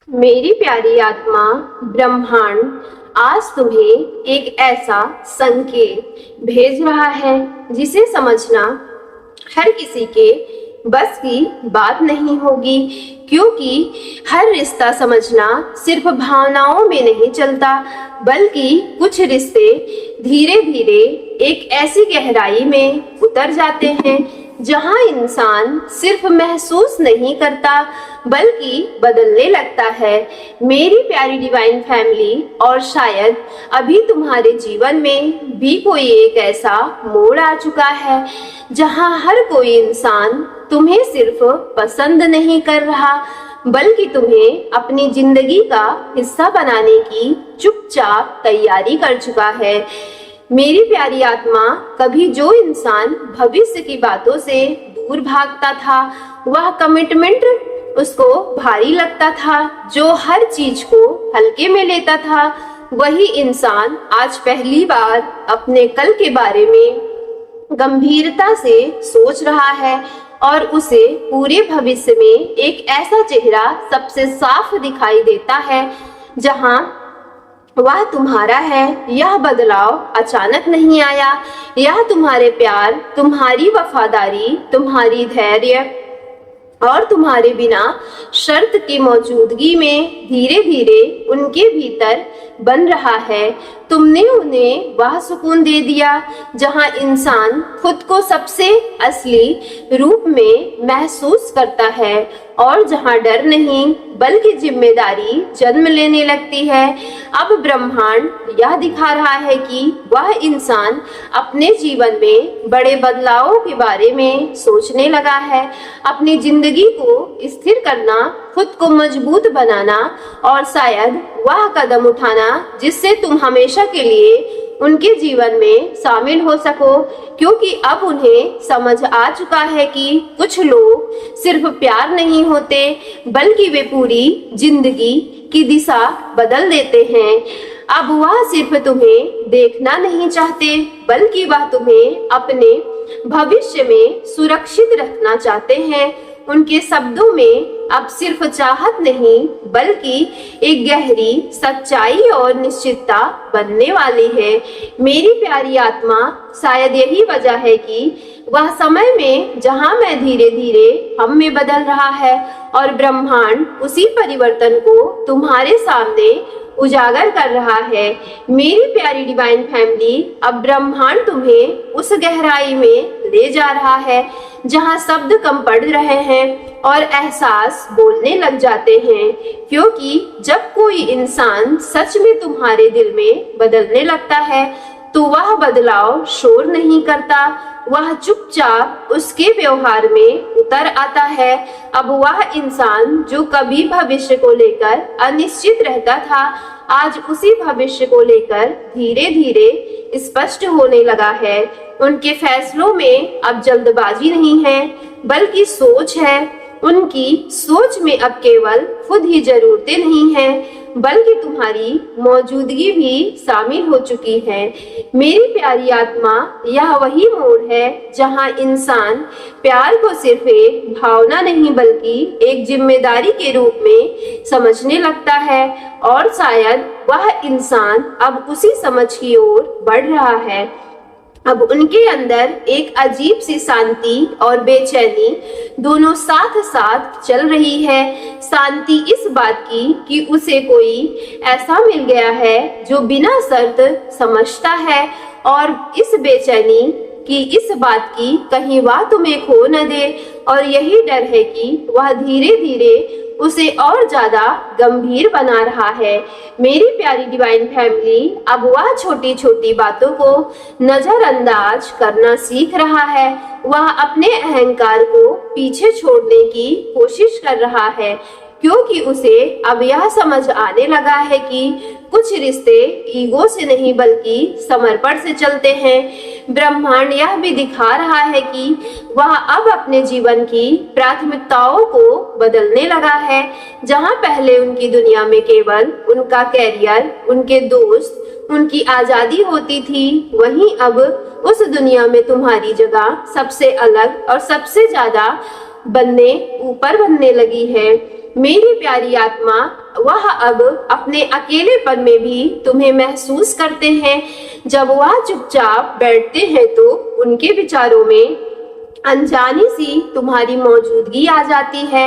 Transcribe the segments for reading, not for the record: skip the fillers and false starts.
मेरी प्यारी आत्मा, ब्रह्मांड आज तुम्हें एक ऐसा संकेत भेज रहा है जिसे समझना हर किसी के बस की बात नहीं होगी, क्योंकि हर रिश्ता समझना सिर्फ भावनाओं में नहीं चलता, बल्कि कुछ रिश्ते धीरे धीरे एक ऐसी गहराई में उतर जाते हैं जहां इंसान सिर्फ महसूस नहीं करता बल्कि बदलने लगता है। मेरी प्यारी डिवाइन फैमिली, और शायद अभी तुम्हारे जीवन में भी कोई एक ऐसा मोड़ आ चुका है जहां हर कोई इंसान तुम्हें सिर्फ पसंद नहीं कर रहा बल्कि तुम्हें अपनी जिंदगी का हिस्सा बनाने की चुपचाप तैयारी कर चुका है। मेरी प्यारी आत्मा, कभी जो इंसान भविष्य की बातों से दूर भागता था, वह कमिटमेंट उसको भारी लगता था, जो हर चीज को हल्के में लेता था, वही इंसान आज पहली बार अपने कल के बारे में गंभीरता से सोच रहा है और उसे पूरे भविष्य में एक ऐसा चेहरा सबसे साफ दिखाई देता है जहां वह तुम्हारा है। यह बदलाव अचानक नहीं आया, यह तुम्हारे प्यार, तुम्हारी वफादारी, तुम्हारी धैर्य और तुम्हारे बिना शर्त की मौजूदगी में धीरे धीरे उनके भीतर बन रहा है। तुमने उन्हें वह सुकून दे दिया जहां इंसान खुद को सबसे असली रूप में महसूस करता है और जहां डर नहीं बल्कि जिम्मेदारी जन्म लेने लगती है। अब ब्रह्मांड यह दिखा रहा है कि वह इंसान अपने जीवन में बड़े बदलावों के बारे में सोचने लगा है, अपनी जिंदगी को स्थिर करना, खुद को मजबूत बनाना और शायद वह कदम उठाना जिससे तुम हमेशा के लिए उनके जीवन में शामिल हो सको, क्योंकि अब उन्हें समझ आ चुका है कि कुछ लोग सिर्फ प्यार नहीं होते बल्कि वे पूरी जिंदगी की दिशा बदल देते हैं। अब वह सिर्फ तुम्हें देखना नहीं चाहते बल्कि वह तुम्हें अपने भविष्य में सुरक्षित रखना चाहते हैं। उनके शब्दों में अब सिर्फ चाहत नहीं बल्कि एक गहरी सच्चाई और निश्चितता बनने वाली है। मेरी प्यारी आत्मा, शायद यही वजह है कि वह समय में जहां मैं धीरे धीरे हम में बदल रहा है और ब्रह्मांड उसी परिवर्तन को तुम्हारे सामने उजागर कर रहा है। मेरी प्यारी डिवाइन फैमिली, अब ब्रह्मांड तुम्हें उस गहराई में ले जा रहा है जहां शब्द कम पड़ रहे हैं और एहसास बोलने लग जाते हैं, क्योंकि जब कोई इंसान सच में तुम्हारे दिल में बदलने लगता है तो वह बदलाव शोर नहीं करता, वह चुपचाप उसके व्यवहार में उतर आता है। अब वह इंसान जो कभी भविष्य को लेकर अनिश्चित रहता था, आज उसी भविष्य को लेकर धीरे धीरे स्पष्ट होने लगा है। उनके फैसलों में अब जल्दबाजी नहीं है बल्कि सोच है। उनकी सोच में अब केवल खुद ही जरूरतें नहीं हैं बल्कि तुम्हारी मौजूदगी भी शामिल हो चुकी है। मेरी प्यारी आत्मा, यह वही मोड़ है जहां इंसान प्यार को सिर्फ एक भावना नहीं बल्कि एक जिम्मेदारी के रूप में समझने लगता है और शायद वह इंसान अब उसी समझ की ओर बढ़ रहा है। अब उनके अंदर एक अजीब सी शांति और बेचैनी दोनों साथ साथ चल रही है। शांति इस बात की कि उसे कोई ऐसा मिल गया है जो बिना शर्त समझता है, और इस बेचैनी की इस बात की कहीं वह तुम्हें खो न दे, और यही डर है कि वह धीरे धीरे उसे और ज्यादा गंभीर बना रहा है। मेरी प्यारी डिवाइन फैमिली, अब वह छोटी छोटी बातों को नजरअंदाज करना सीख रहा है। वह अपने अहंकार को पीछे छोड़ने की कोशिश कर रहा है, क्योंकि उसे अब यह समझ आने लगा है कि कुछ रिश्ते ईगो से नहीं बल्कि समर्पण से चलते हैं। ब्रह्मांड यह भी दिखा रहा है कि वह अब अपने जीवन की प्राथमिकताओं को बदलने लगा है। जहां पहले उनकी दुनिया में केवल उनका कैरियर, उनके दोस्त, उनकी आजादी होती थी, वहीं अब उस दुनिया में तुम्हारी जगह सबसे अलग और सबसे ज्यादा ऊपर बनने लगी है। मेरी प्यारी आत्मा, वह अब अपने अकेलेपन में भी तुम्हें महसूस करते हैं। जब वह चुपचाप बैठते हैं तो उनके विचारों में अनजानी सी तुम्हारी मौजूदगी आ जाती है।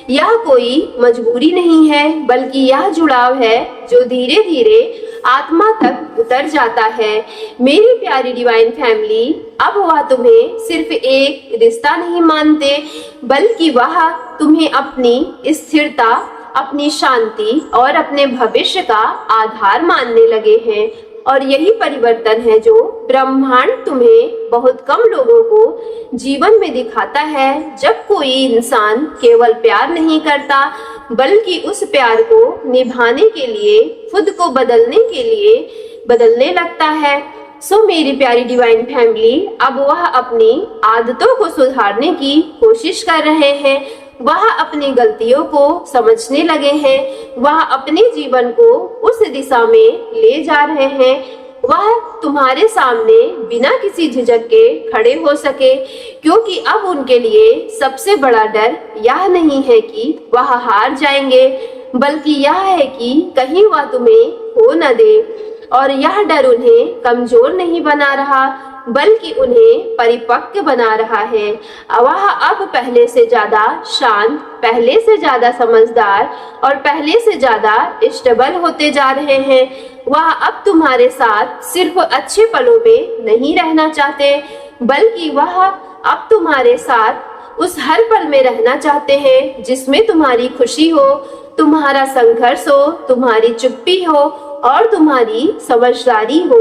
यह कोई मजबूरी नहीं है, बल्कि यह जुड़ाव है जो धीरे धीरे आत्मा तक उतर जाता है। मेरी प्यारी डिवाइन फैमिली, अब वह तुम्हें सिर्फ एक रिश्ता नहीं मानते, बल्कि वह तुम्हें अपनी स्थिरता, अपनी शांति और अपने भविष्य का आधार मानने लगे हैं। और यही परिवर्तन है जो ब्रह्मांड तुम्हें बहुत कम लोगों को जीवन में दिखाता है। जब कोई इंसान केवल प्यार नहीं करता, बल्कि उस प्यार को निभाने के लिए, खुद को बदलने के लिए बदलने लगता है। सो मेरी प्यारी डिवाइन फैमिली, अब वह अपनी आदतों को सुधारने की कोशिश कर रहे हैं। वह अपनी गलतियों को समझने लगे हैं। वह अपने जीवन को उस दिशा में ले जा रहे हैं। वह तुम्हारे सामने बिना किसी झिझक के खड़े हो सके, क्योंकि अब उनके लिए सबसे बड़ा डर यह नहीं है कि वह हार जाएंगे, बल्कि यह है कि कहीं वह तुम्हें खो न दे। और यह डर उन्हें कमजोर नहीं बना रहा, बल्कि उन्हें परिपक्व बना रहा है। वह अब पहले से ज्यादा शांत, पहले से ज्यादा समझदार और पहले से ज्यादा स्टेबल होते जा रहे हैं। वह अब तुम्हारे साथ सिर्फ अच्छे पलों में नहीं रहना चाहते, बल्कि वह अब तुम्हारे साथ उस हर पल में रहना चाहते हैं जिसमें तुम्हारी खुशी हो, तुम्हारा संघर्ष हो, तुम्हारी चुप्पी हो और तुम्हारी समझदारी हो।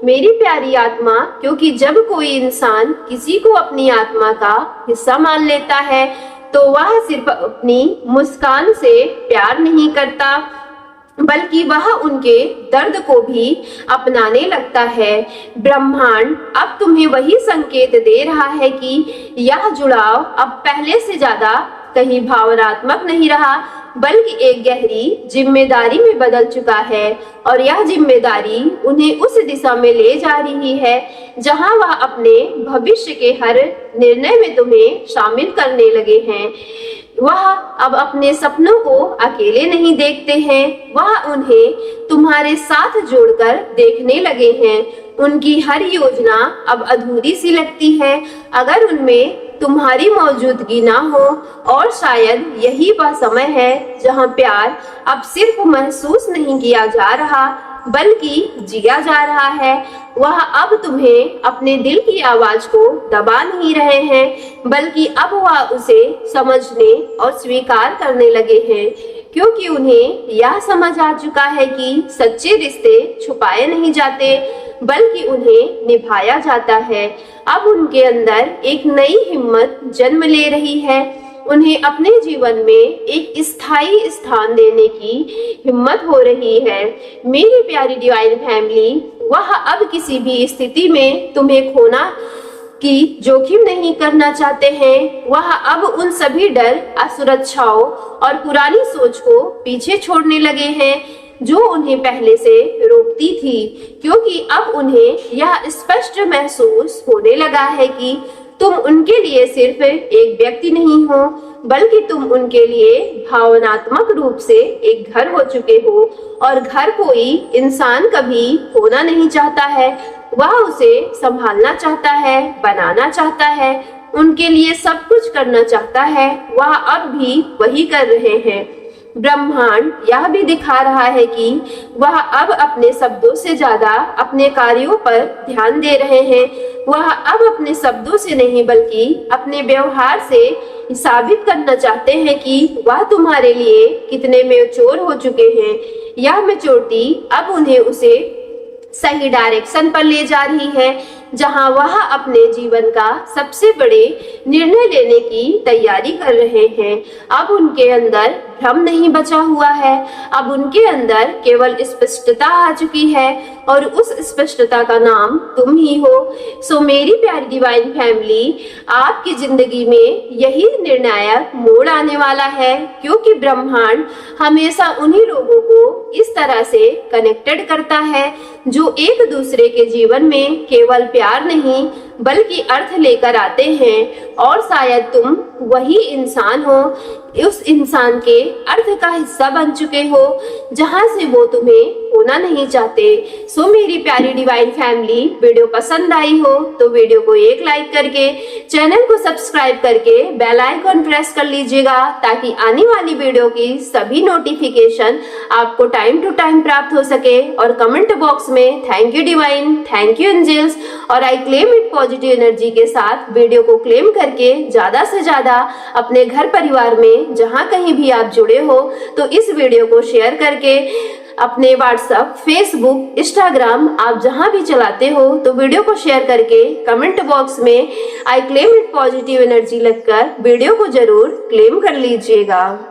मेरी प्यारी आत्मा, क्योंकि जब कोई इंसान किसी को अपनी आत्मा का हिस्सा मान लेता है, तो वह सिर्फ अपनी मुस्कान से प्यार नहीं करता, बल्कि वह उनके दर्द को भी अपनाने लगता है। ब्रह्मांड अब तुम्हें वही संकेत दे रहा है कि यह जुड़ाव अब पहले से ज्यादा कहीं भावनात्मक नहीं रहा, बल्कि एक गहरी जिम्मेदारी में बदल चुका है। और यह जिम्मेदारी उन्हें उस दिशा में ले जा रही है जहां वह अपने भविष्य के हर निर्णय में तुम्हें शामिल करने लगे हैं। वह अब अपने सपनों को अकेले नहीं देखते हैं, वह उन्हें तुम्हारे साथ जोड़कर देखने लगे हैं। उनकी हर योजना अब अधूरी सी लगती है अगर उनमें तुम्हारी मौजूदगी ना हो। और शायद यही वह समय है जहां प्यार अब सिर्फ महसूस नहीं किया जा रहा, बल्कि जिया जा रहा है। वह अब तुम्हें अपने दिल की आवाज को दबा नहीं रहे हैं, बल्कि अब वह उसे समझने और स्वीकार करने लगे हैं, क्योंकि उन्हें यह समझ आ चुका है कि सच्चे रिश्ते छुपाए नहीं जाते, बल्कि उन्हें निभाया जाता है। अब उनके अंदर एक नई हिम्मत जन्म ले रही है। उन्हें अपने जीवन में एक स्थायी स्थान देने की हिम्मत हो रही है। मेरी प्यारी डिवाइन फैमिली, वह अब किसी भी स्थिति में तुम्हें खोना की जोखिम नहीं करना चाहते हैं। वह अब उन सभी डर, असुरक्षाओं और पुरानी सोच को पीछे छोड़ने लगे हैं जो उन्हें पहले से रोकती थी, क्योंकि अब उन्हें यह स्पष्ट महसूस होने लगा है कि तुम उनके लिए सिर्फ एक व्यक्ति नहीं हो, बल्कि तुम उनके लिए भावनात्मक रूप से एक घर हो चुके हो। और घर कोई इंसान कभी होना नहीं चाहता है, वह उसे संभालना चाहता है, बनाना चाहता है, उनके लिए सब कुछ करना चाहता है। वह अब भी वही कर रहे हैं। ब्रह्मांड यह भी दिखा रहा है कि वह अब अपने शब्दों से ज्यादा अपने कार्यों पर ध्यान दे रहे हैं। वह अब अपने शब्दों से नहीं, बल्कि अपने व्यवहार से साबित करना चाहते हैं कि वह तुम्हारे लिए कितने मैच्योर हो चुके हैं। यह मैच्योरिटी अब उन्हें उसे सही डायरेक्शन पर ले जा रही है, जहां वह अपने जीवन का सबसे बड़े निर्णय लेने की तैयारी कर रहे हैं। अब उनके अंदर भ्रम नहीं बचा हुआ है, अब उनके अंदर केवल स्पष्टता आ चुकी है, और उस स्पष्टता का नाम तुम ही हो। सो मेरी प्यारी डिवाइन फैमिली, आपकी जिंदगी में यही निर्णायक मोड़ आने वाला है, क्योंकि ब्रह्मांड हमेशा उन्हीं लोगों को इस तरह से कनेक्टेड करता है जो एक दूसरे के जीवन में केवल प्यार नहीं, बल्कि अर्थ लेकर आते हैं। और शायद तुम वही इंसान हो, उस इंसान के अर्थ का हिस्सा बन चुके हो, जहां से वो तुम्हें होना नहीं चाहते। सो मेरी प्यारी डिवाइन फैमिली, वीडियो पसंद आई हो तो वीडियो को एक लाइक करके चैनल को सब्सक्राइब करके बेल आइकॉन प्रेस कर लीजिएगा, ताकि आने वाली वीडियो की सभी नोटिफिकेशन आपको टाइम टू टाइम प्राप्त हो सके। और कमेंट बॉक्स में thank you divine, thank you angels और I claim it positive energy के साथ वीडियो को क्लेम करके ज्यादा से ज्यादा अपने घर परिवार में जहां कहीं भी आप जुड़े हो तो इस वीडियो को शेयर करके अपने व्हाट्सएप, फेसबुक, इंस्टाग्राम आप जहां भी चलाते हो तो वीडियो को शेयर करके कमेंट बॉक्स में आई क्लेम इट पॉजिटिव एनर्जी लिखकर वीडियो को जरूर क्लेम कर लीजिएगा।